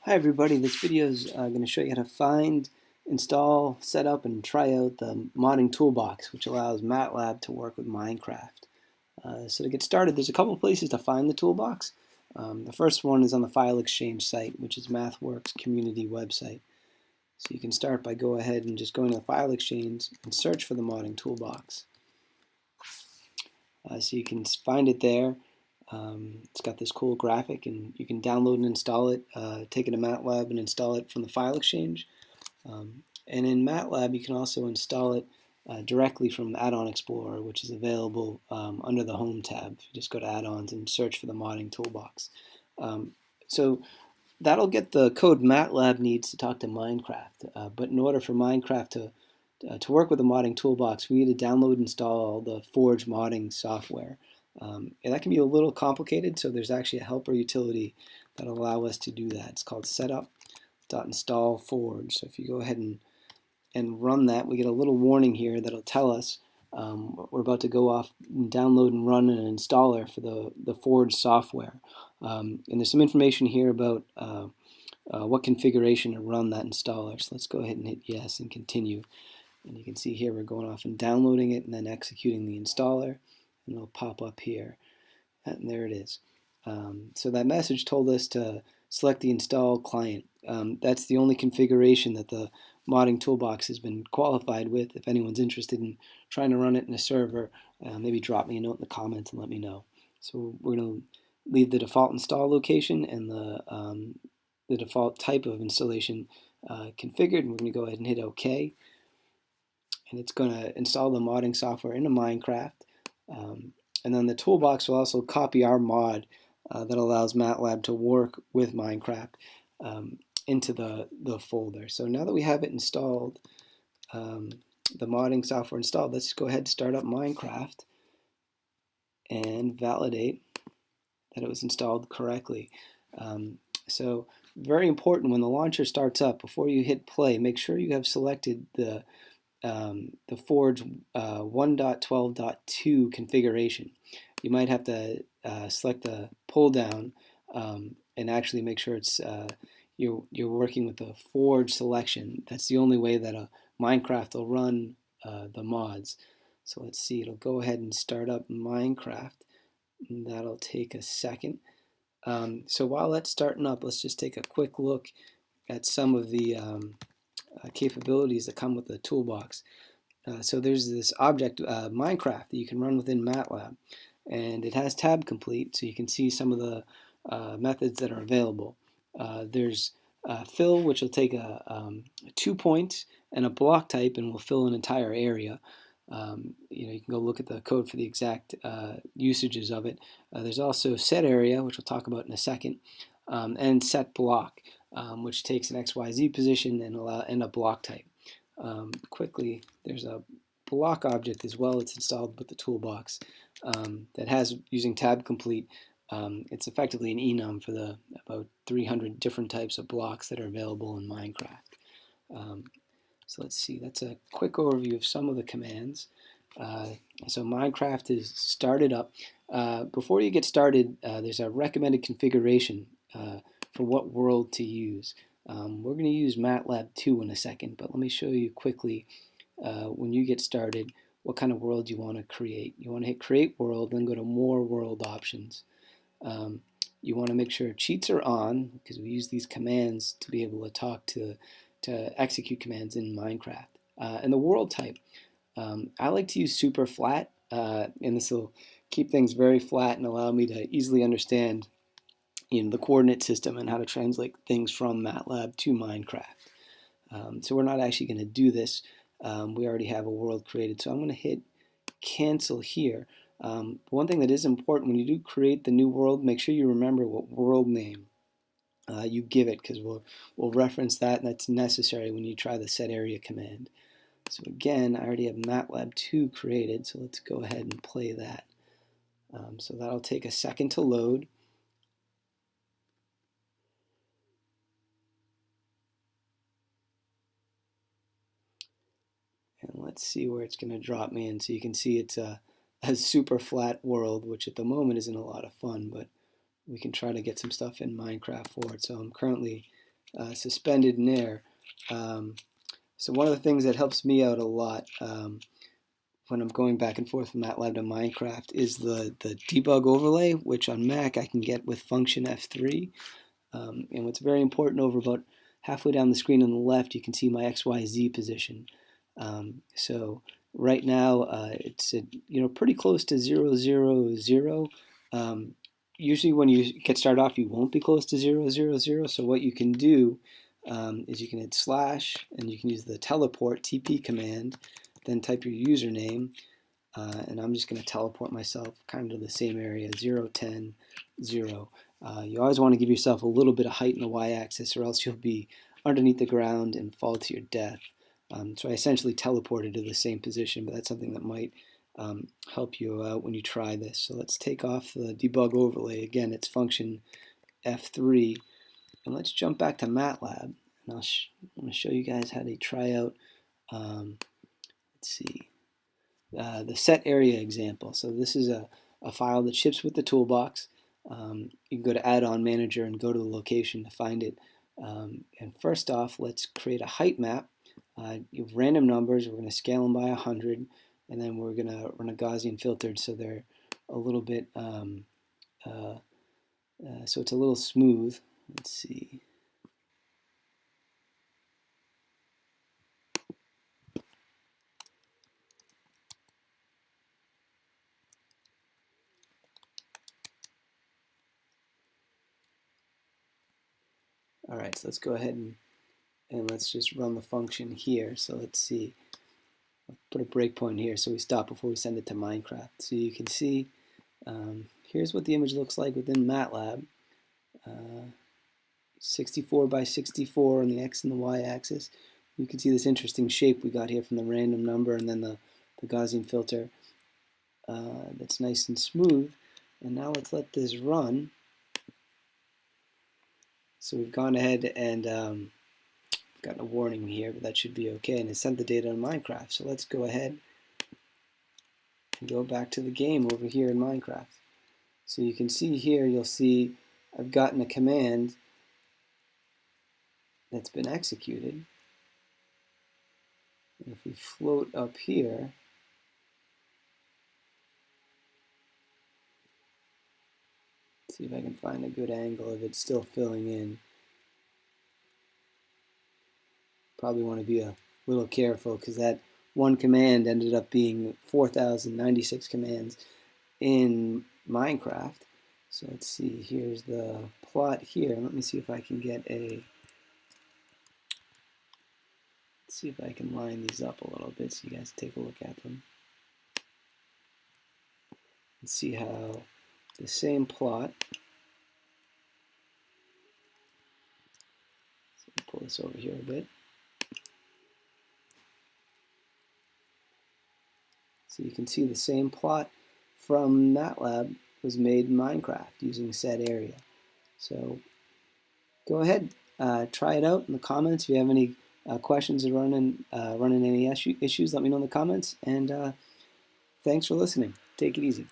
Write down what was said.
Hi everybody, this video is going to show you how to find, install, set up, and try out the Modding Toolbox, which allows MATLAB to work with Minecraft. So to get started, there's a couple places to find the toolbox. The first one is on the File Exchange site, which is MathWorks community website. So you can start by go ahead and just going to the File Exchange and search for the Modding Toolbox. So you can find it there. It's got this cool graphic, and you can download and install it, take it to MATLAB and install it from the File Exchange. And in MATLAB, you can also install it directly from Add-on Explorer, which is available under the Home tab. You just go to Add-ons and search for the Modding Toolbox. So that'll get the code MATLAB needs to talk to Minecraft. But in order for Minecraft to work with the Modding Toolbox, we need to download and install the Forge modding software. And that can be a little complicated, so there's actually a helper utility that'll allow us to do that. It's called setup.install Forge. So if you go ahead and run that, we get a little warning here that'll tell us we're about to go off and download and run an installer for the Forge software. And there's some information here about what configuration to run that installer. So let's go ahead and hit yes and continue. And you can see here we're going off and downloading it and then executing the installer. And it'll pop up here, and there it is. So that message told us to select the install client. That's the only configuration that the Modding Toolbox has been qualified with. If anyone's interested in trying to run it in a server, maybe drop me a note in the comments and let me know. So we're going to leave the default install location and the default type of installation configured, and we're going to go ahead and hit OK. And it's going to install the modding software into Minecraft. And then the toolbox will also copy our mod that allows MATLAB to work with Minecraft into the folder. So now that we have it installed, the modding software installed, let's go ahead and start up Minecraft and validate that it was installed correctly. So very important, when the launcher starts up, before you hit play, make sure you have selected the Forge 1.12.2 configuration. You might have to select the pull down and actually make sure it's you're working with the Forge selection. That's the only way that a Minecraft will run the mods. So let's see, it'll go ahead and start up Minecraft, and that'll take a second. So while that's starting up, let's just take a quick look at some of the capabilities that come with the toolbox. So there's this object, Minecraft, that you can run within MATLAB, and it has tab complete, so you can see some of the methods that are available. There's fill, which will take 2 points and a block type, and will fill an entire area. You can go look at the code for the exact usages of it. There's also setArea, which we'll talk about in a second, and setBlock, which takes an XYZ position and a block type. Quickly, there's a block object as well. It's installed with the toolbox that has, using tab complete, it's effectively an enum for the about 300 different types of blocks that are available in Minecraft. So let's see, that's a quick overview of some of the commands. So Minecraft is started up. Before you get started, there's a recommended configuration for what world to use. We're going to use MATLAB 2 in a second, but let me show you quickly when you get started what kind of world you want to create. You want to hit Create World, then go to More World Options. You want to make sure cheats are on, because we use these commands to be able to talk to execute commands in Minecraft. And the world type, I like to use super flat, and this will keep things very flat and allow me to easily understand the coordinate system and how to translate things from MATLAB to Minecraft. So we're not actually going to do this. We already have a world created, so I'm going to hit cancel here. One thing that is important, when you do create the new world, make sure you remember what world name you give it, because we'll reference that, and that's necessary when you try the setArea command. So again, I already have MATLAB 2 created, so let's go ahead and play that. So that'll take a second to load. And let's see where it's going to drop me in. So you can see it's a super flat world, which at the moment isn't a lot of fun, but we can try to get some stuff in Minecraft for it. So I'm currently suspended in air. So one of the things that helps me out a lot when I'm going back and forth from MATLAB to Minecraft is the debug overlay, which on Mac I can get with function F3. And what's very important, over about halfway down the screen on the left, you can see my XYZ position. So right now it's pretty close to 0, 0, 0. Usually when you get started off, you won't be close to 0, 0, 0. So what you can do is you can hit slash, and you can use the teleport TP command, then type your username, and I'm just going to teleport myself kind of to the same area, 0, 10, 0. You always want to give yourself a little bit of height in the y-axis, or else you'll be underneath the ground and fall to your death. So I essentially teleported to the same position, but that's something that might help you out when you try this. So let's take off the debug overlay. Again, it's function F3. And let's jump back to MATLAB. And I'm going to show you guys how to try out, let's see, the setArea example. So this is a file that ships with the toolbox. You can go to Add-on Manager and go to the location to find it. And first off, let's create a height map. You have random numbers. We're going to scale them by 100, and then we're going to run a Gaussian filtered so they're a little bit, so it's a little smooth. Let's see. All right, so let's go ahead and let's just run the function here. So let's see. I'll put a breakpoint here so we stop before we send it to Minecraft. So you can see here's what the image looks like within MATLAB. 64 by 64 on the X and the Y axis. You can see this interesting shape we got here from the random number and then the Gaussian filter that's nice and smooth. And now let's let this run. So we've gone ahead and gotten a warning here, but that should be okay, and it sent the data to Minecraft. So let's go ahead and go back to the game over here in Minecraft. So you can see here, you'll see I've gotten a command that's been executed. And if we float up here, see if I can find a good angle of it still filling in. Probably want to be a little careful because that one command ended up being 4,096 commands in Minecraft. So let's see, here's the plot here. Let me see if I can get let's see if I can line these up a little bit so you guys take a look at them. And see how the same plot, so pull this over here a bit. So you can see the same plot from MATLAB was made in Minecraft using setArea. So go ahead, try it out in the comments. If you have any questions or running any issues, let me know in the comments. And thanks for listening. Take it easy.